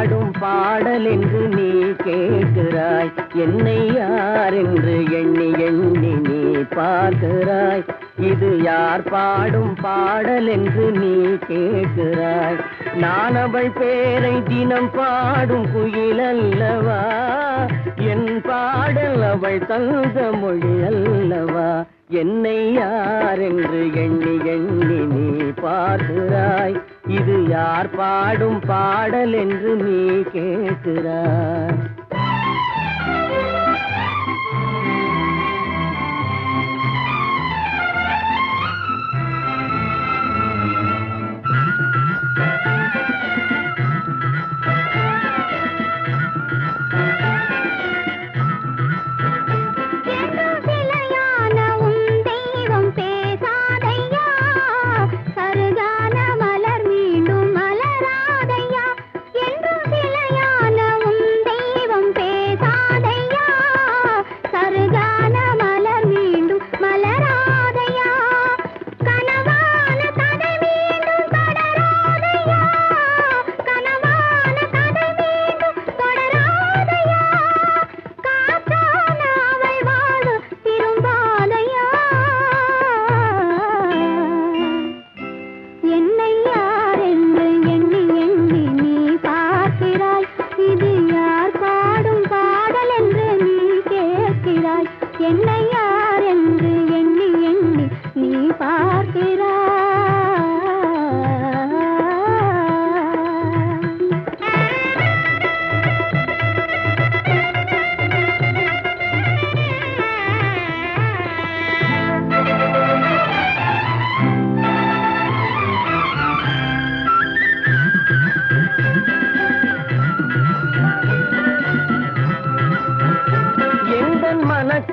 பாடும் பாடல் என்று நீ கேட்கிறாய். என்னை யார் என்று எண்ணி எண்ணி நீ பார்க்கிறாய். இது யார் பாடும் பாடல் என்று நீ கேட்கிறாய். நான் அவள் பேரை தினம் பாடும் குயில் அல்லவா, என் பாடல் அவள் தந்த மொழி அல்லவா. என்னை யார் என்று எண்ணி எண்ணி நீ பார்க்கிறாய். இது யார் பாடும் பாடல் என்று நீ கேட்கிறாய்.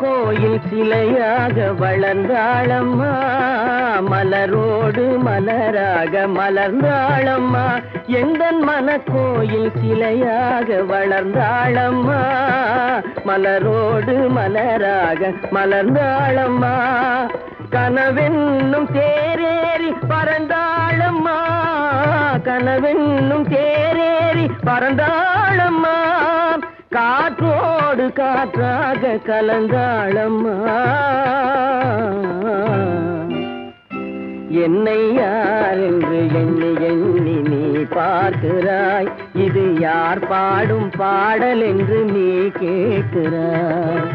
கோயில் சிலையாக வளர்ந்தாளம்மா, மலரோடு மலராக மலர்ந்தாளம்மா. எந்தன் மனக்கோயில் சிலையாக வளர்ந்தாளம்மா, மலரோடு மலராக மலர்ந்தாளம்மா. கனவென்னும் தேரேறி பறந்தாளம்மா, கனவென்னும் தேரேறி பறந்தாளம்மா. காற்றோடு காற்றாக கலந்தாளம்மா. என்னை யார் என்று எண்ணி எண்ணி நீ பார்க்கிறாய். இது யார் பாடும் பாடல் என்று நீ கேட்கிறாய்.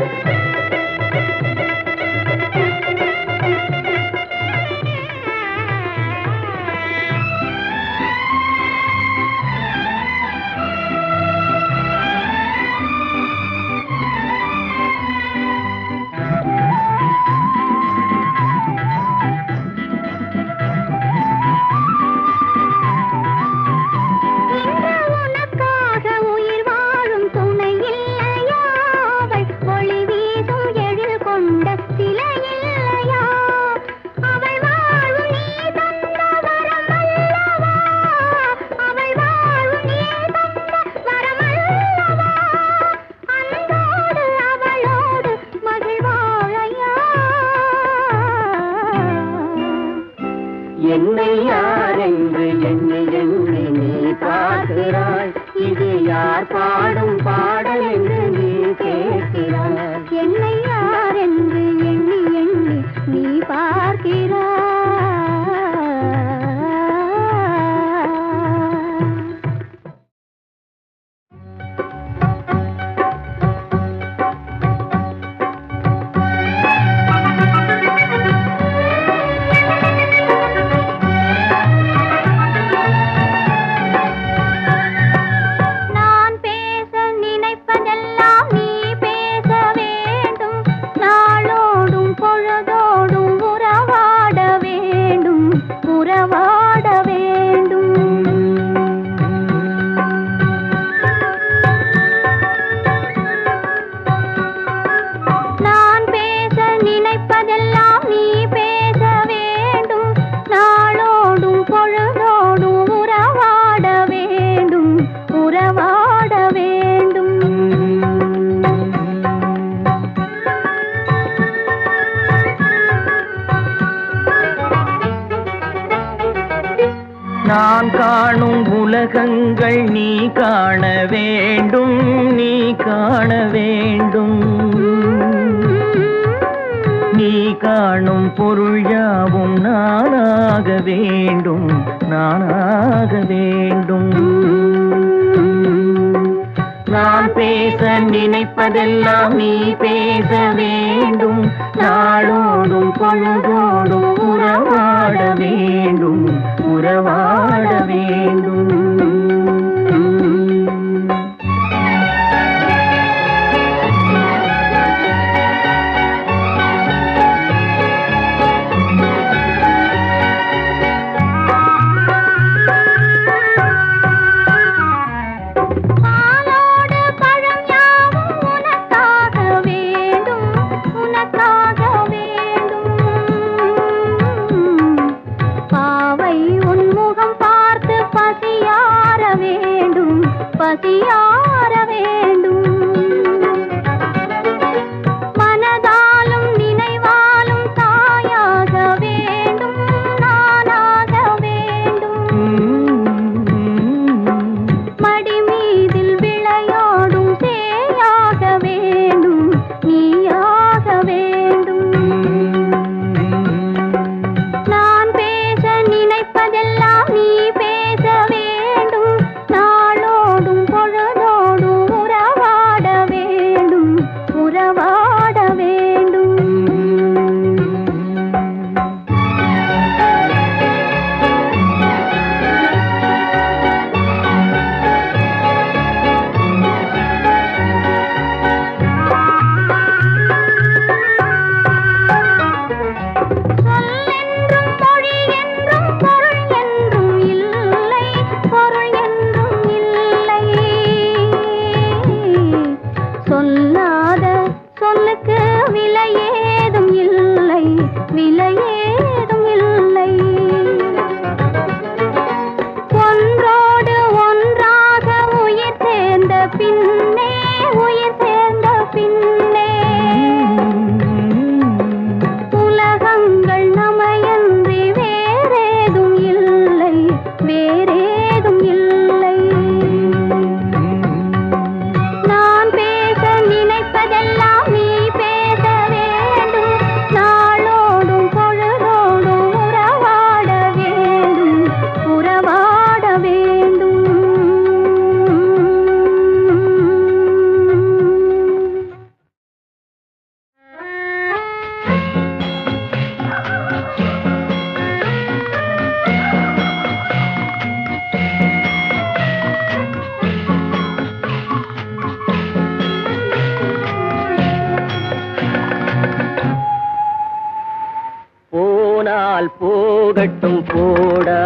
என்னை யார் என்று எண்ணி எண்ணி நீ பார்க்கிறாய். இது யார் பாடும் பாடல் என்று நீ கேட்கிறாய். என்னை யார் என்று எண்ணி எண்ணி நீ பார்க்கிறாய். நான் காணும் உலகங்கள் நீ காண வேண்டும் நீ காண வேண்டும் நீ காணும் பொருள் யாவும் நானாக வேண்டும் நானாக வேண்டும் நான் பேச நினைப்பதெல்லாம் நீ பேச வேண்டும் நாளோடும் பொழுதோடும் உறவாட வேண்டும் உறவாட வேண்டும் பசியார வேண்டும் மனதாலும் நினைவாலும் தாயாக வேண்டும் நானாக வேண்டும் மடி மீதில் விளையாடும் சேயாக வேண்டும் நீயாக வேண்டும் நான் பேச நினைப்பதெல்லாம் நீ பேச வேண்டும் நாளோடும் பொழுதோடும் உறவாட வேண்டும் உறவாட வேண்டும் சொல்லென்றும் மொழி என்றும் பொருள் என்றும் இல்லை பொருள் என்றும் இல்லை சொல்லாத சொல்லுக்கு விலை ஏதும் இல்லை விலை ஏதும் இல்லை ஒன்றோடு ஒன்றாக உயிர் சேர்ந்த பின்னே உயிர் சேர்ந்த பின்னே உலகங்கள் நமையன்றி வேறேதும் இல்லை வேறேதும் இல்லை நான் பேச நினைப்பதெல்லாம் நீ பேச வேண்டும் நாளோடும் பொழுதோடும் உறவாட வேண்டும் உறவாட வேண்டும் போனால் போகட்டும் போடா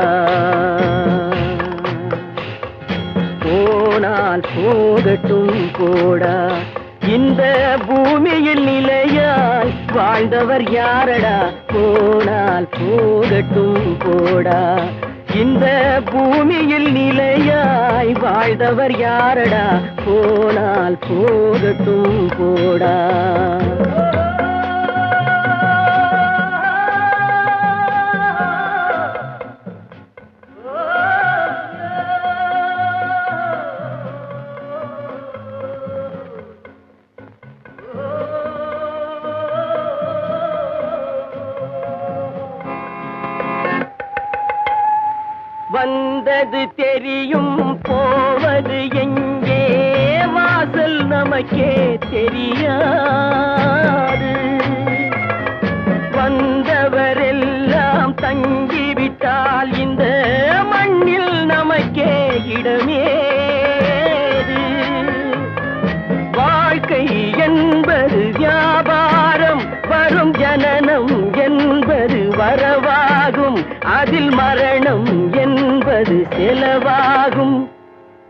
போனால் போகட்டும் போடா இந்த பூமியில் நிலையாய் வாழ்ந்தவர் யாரடா போனால் போகட்டும் போடா இந்த பூமியில் நிலையாய் வாழ்ந்தவர் யாரடா போனால் போகட்டும் போடா வந்தது தெரியும் போவது எங்கே வாசல் நமக்கே தெரியாது வந்தவரெல்லாம் தங்கிவிட்டால் இந்த மண்ணில் நமக்கே இடமேது வாழ்க்கை என்பது வியாபாரம் வரும் ஜனனம் என்பது வரவாகும் அதில் மரணம் என்பது செலவாகும்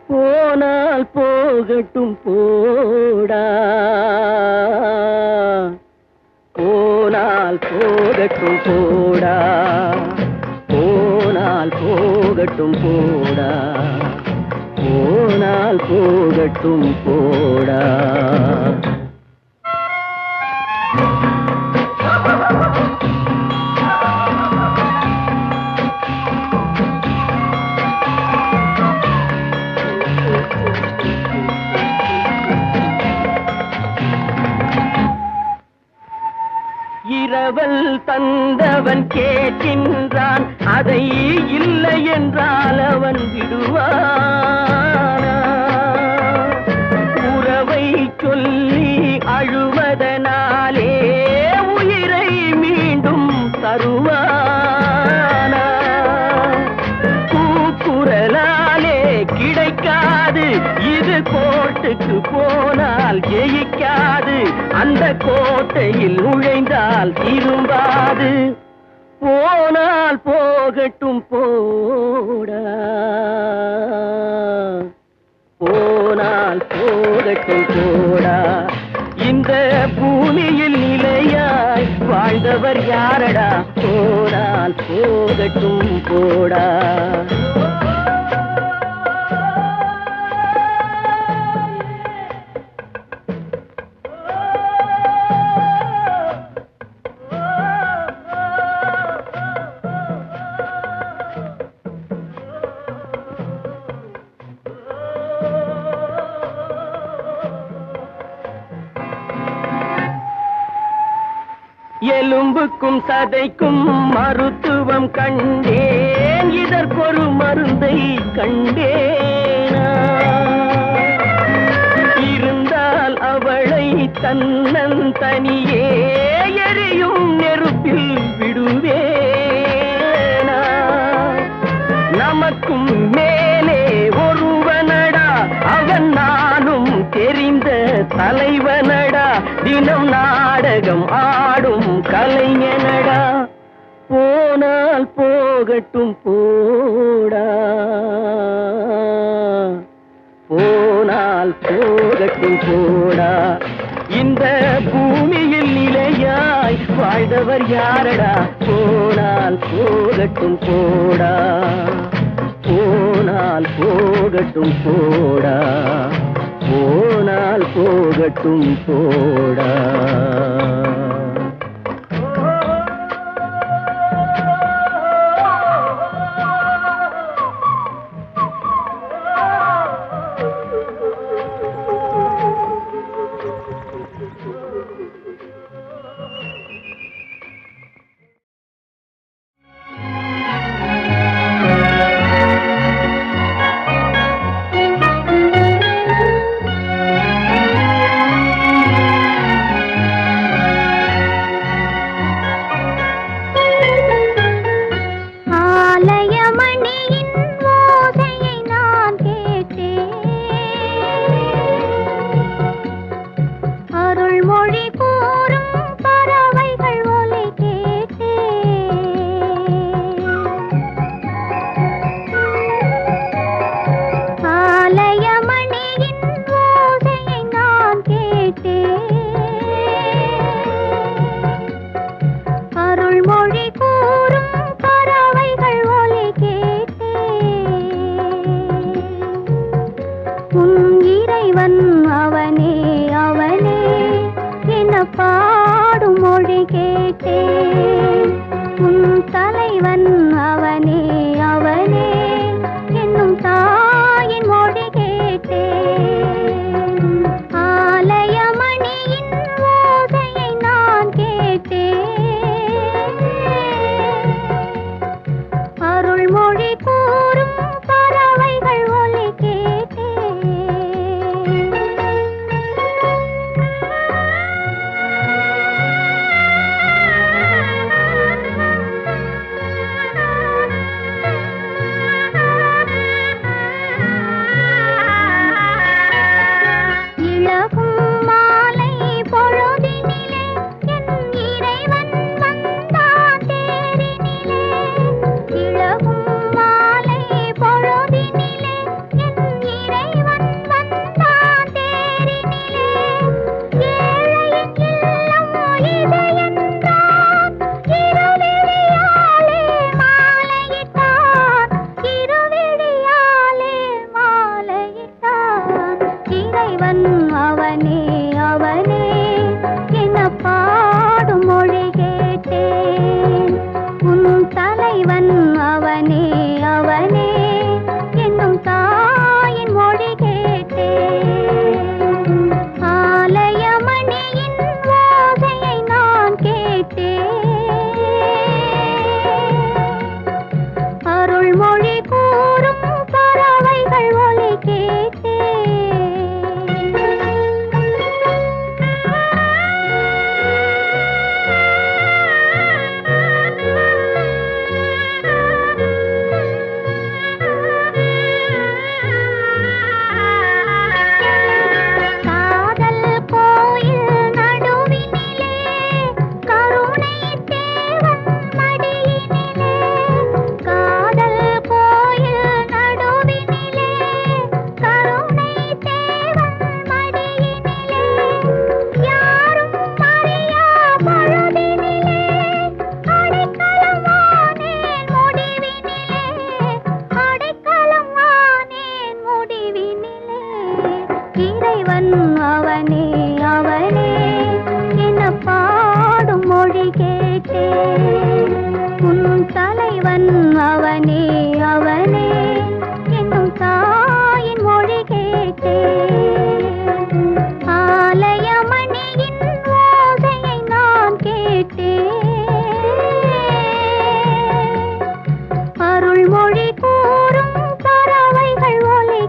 போனால் போகட்டும் போடா போனால் போகட்டும் போடா போனால் போகட்டும் போடா போனால் போகட்டும் போடா வந்தவன் கேட்கின்றான், அதை இல்லை என்றால் அவன் விடுவானா? உறவை சொல்லி அழுவதனாலே உயிரை மீண்டும் தருவானா? கூக்குரலாலே கிடைக்காது, இது கோர்ட்டுக்கு போனால் ஜெயிக்காது, அந்த கோட்டையில் நுழைந்தால் திரும்பாது. போனால் போகட்டும் போடா, போனால் போகட்டும் போடா. இந்த பூமியில் நிலையாய் வாழ்ந்தவர் யாரடா? போனால் போகட்டும் போடா. எலும்புக்கும் சதைக்கும் மருத்துவம் கண்டேன், இதற்கொரு மருந்தை கண்டேனா? இருந்தால் அவளை தன்னந்தனியே எரியும் நெருப்பில் விடுவேனா? நமக்கும் மேலே ஒருவனடா, அவன் நானும் தெரிந்த தலைவனடா, தினம் நாடகம் ஆடும் கலைஞனடா. போனால் போகட்டும் போடா, போனால் போகட்டும் போடா. இந்த பூமியில் நிலையாய் வாழ்ந்தவர் யாரடா? போனால் போகட்டும் போடா, போனால் போகட்டும் போடா, போனால் போகட்டும் போடா. தலைவன் அவனே அவனே என பாடும் மொழி கேட்டேன். உன் தலைவன் அவனே அவனே என்னும் தாயின் மொழி கேட்டேன். ஆலயமணியின் ஓசையை நான் கேட்டேன். அருள்மொழி கூறும் பறவைகள் ஒலி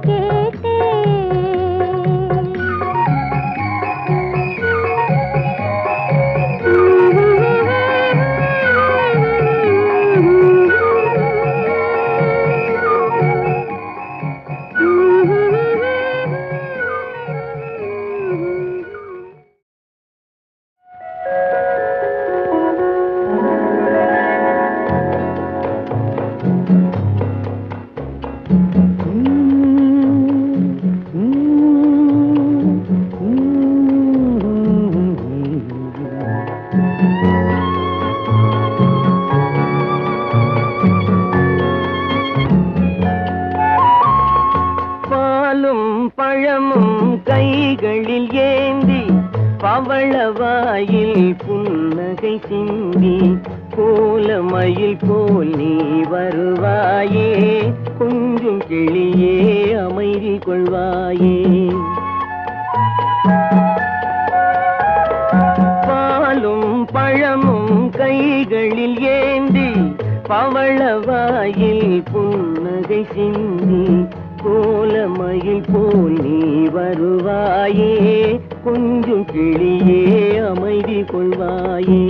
பழமும் கைகளில் ஏந்தி பவளவாயில் புன்னகை சிந்தி கோலமயில் போல் நீ வருவாயே கொஞ்சம் கிளியே அமைதி கொள்வாயே. பாலும் பழமும் கைகளில் ஏந்தி பவளவாயில் புன்னகை சிந்தி கோலமயில் போல் நீ வருவாயே கொஞ்சம் கிளியே அமைதி கொள்வாயே.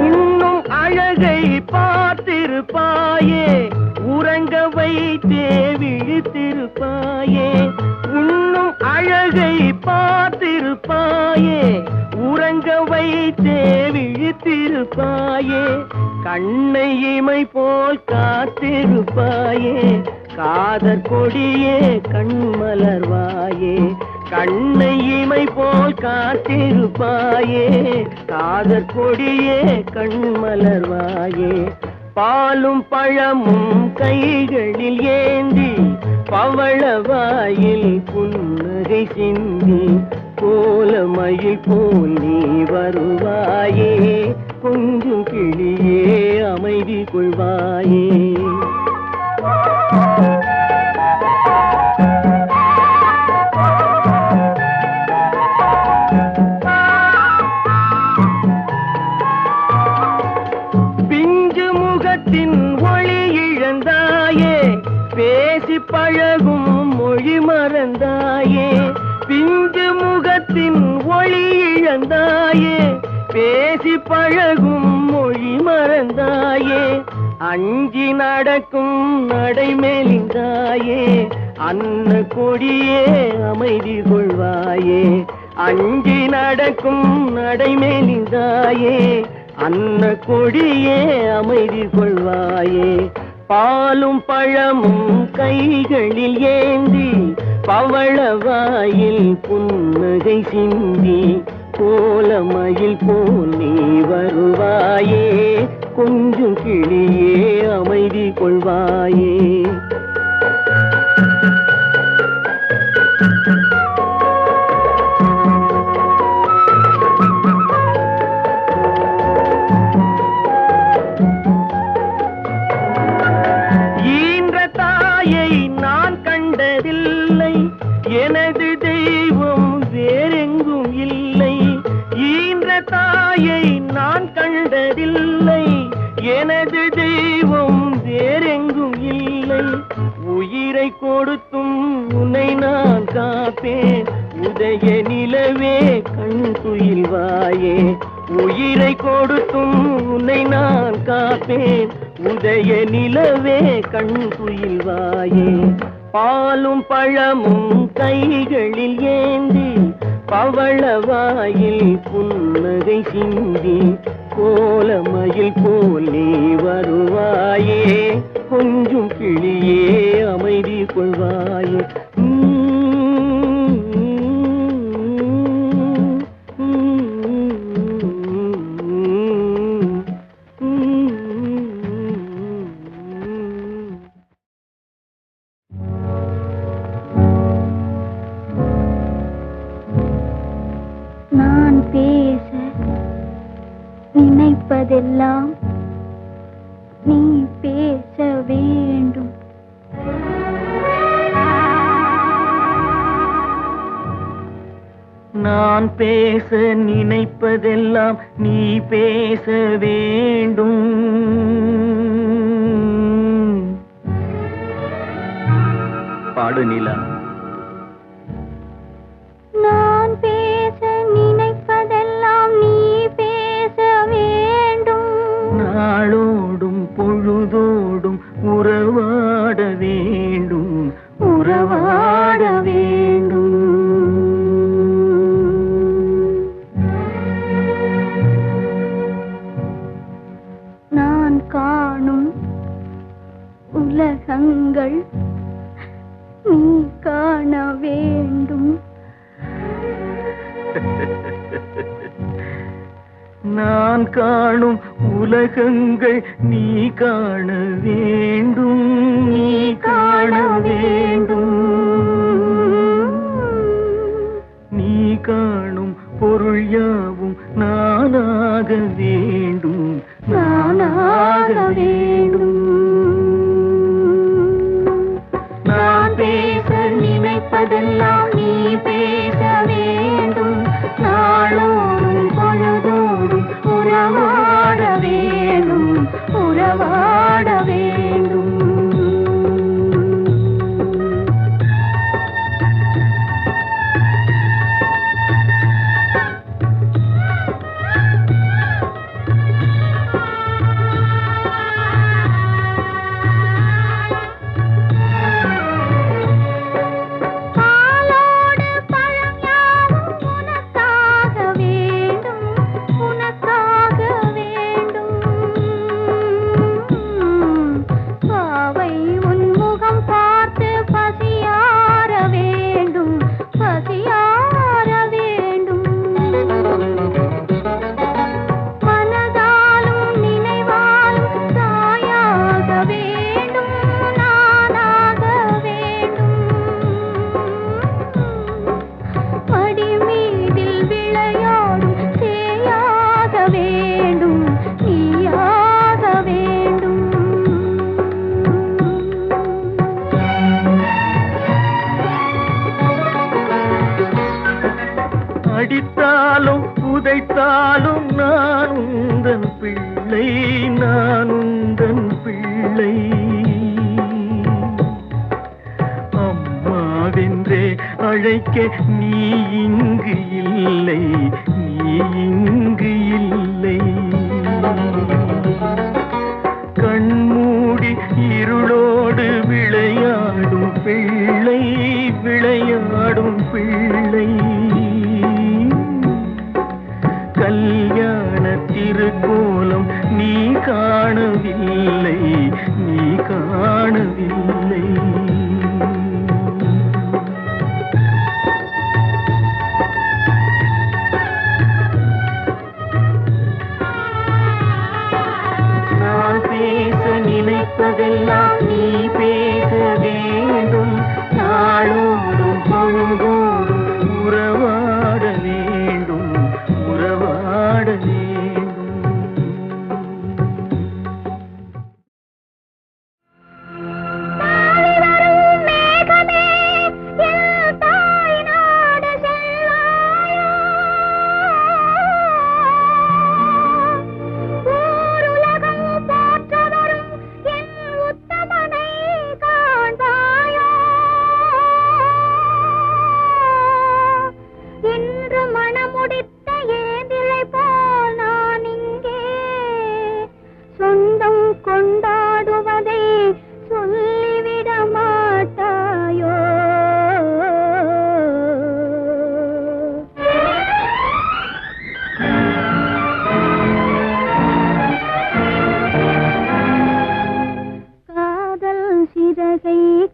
இன்னும் அழகை பார்த்திருப்பாயே உறங்க வைத்தே விழித்திருப்பாயே. இன்னும் அழகை பார்த்திருப்பாயே உறங்க வைத்தே விழித்திருப்பாயே. கண்ணை இமை போல் காத்திருப்பாயே காதற் கொடியே கண்மலர்வாயே. கண்ணை இமை போல் காத்திருப்பாயே காதற் கொடியே கண்மலர்வாயே. பாலும் பழமும் கைகளில் ஏந்தி பவளவாயில் புன்னகை சிந்தி கோலமயில் போல் நீ வருவாயே கொஞ்சம் கிளியே அமைதி கொள்வாயே. பிஞ்சு முகத்தின் ஒளி இழந்தாயே பேசி பழகும் மொழி மறந்தாயே. பிஞ்சு முகத்தின் ஒளி இழந்தாயே பேசி பழகும் மொழி மறந்தாயே. அஞ்சி நடக்கும் நடைமேலிந்தாயே அன்ன கொடியே அமைதி கொள்வாயே. அஞ்சி நடக்கும் நடைமேலிந்தாயே அன்ன கொடியே அமைதி கொள்வாயே. பாலும் பழமும் கைகளில் ஏந்தி பவளவாயில் புன்னகை சிந்தி கோலமயில் போல் நீ வருவாயே கொஞ்சம் கிளியே அமைதி கொள்வாயே. எனது தெய்வம் வேறெங்கும் இல்லை. ஈன்ற தாயை நான் கண்டதில்லை எனது தெய்வம் வேறெங்கும் இல்லை. உயிரை கொடுத்தும் உன்னை நான் காப்பேன் உதய நிலவே கண் துயில்வாயே. உயிரை கொடுத்தும் உன்னை நான் காப்பேன் உதய நிலவே கண் துயில்வாயே. பாலும் பழமும் கைகளில் ஏந்தி பவளவாயில் புன்னகை சிந்தி கோலமயில் போல் நீ வருவாயே கொஞ்சம் கிளியே அமைதி கொள்வாயே. நினைப்பதெல்லாம் நீ பேச வேண்டும். நான் பேச நினைப்பதெல்லாம் நீ பேச வேண்டும். பாடு நிலா. நான் பேச நினைப்பதெல்லாம் நீ பேச வேண்டும். நாளோடும் பொழுதோடும் உறவாட வேண்டும், உறவாட வேண்டும். நான் காணும் உலகங்கள் நீ காண வேண்டும். நான் காணும் உலகங்கள் நீ காண வேண்டும், நீ காண வேண்டும். நீ காணும் பொருள் யாவும் நானாக வேண்டும், நானாக வேண்டும். நான் பேச நினைப்பதெல்லாம் நீ பேச வேண்டும். நாளோடும் பொழுதோடும் உறவாட வேண்டும், உறவாட வேண்டும். அடித்தாலும் உதைத்தாலும் நான் உந்தன் பிள்ளை, நான் உந்தன் பிள்ளை. அம்மாவென்றே அழைக்க நீ இங்கு இல்லை, நீ இங்கு இல்லை. கண்மூடி இருளோடு விளையாடும் பிள்ளை, விளையாடும் பிள்ளை. கல்யாண திருக்கோலம் நீ காணவில்லை, நீ காணவில்லை. நான் பேச நினைப்பதெல்லாம் நீ பேச வேண்டும். நாளோடும் பொழுதோடும் உறவாட வேண்டும், உறவாட வேண்டும்.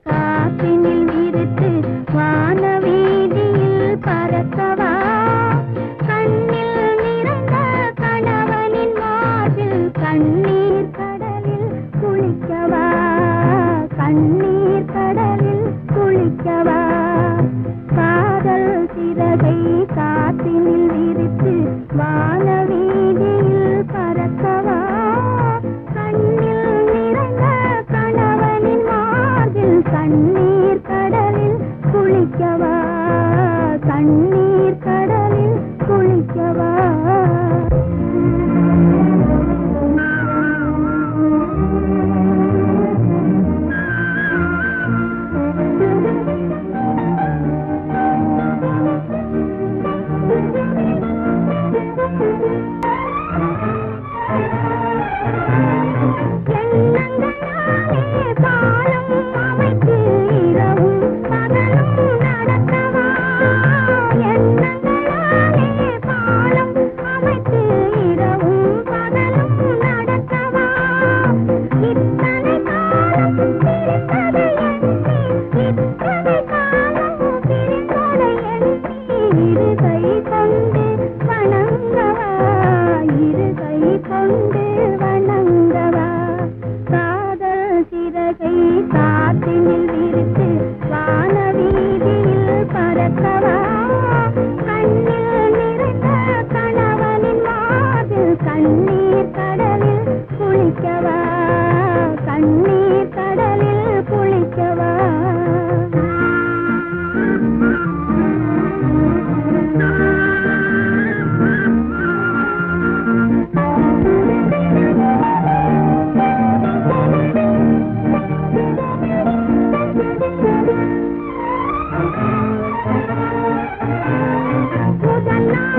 காற்றினில் விரித்து வானவீதியில் பறக்கவா, போதெல்லாம்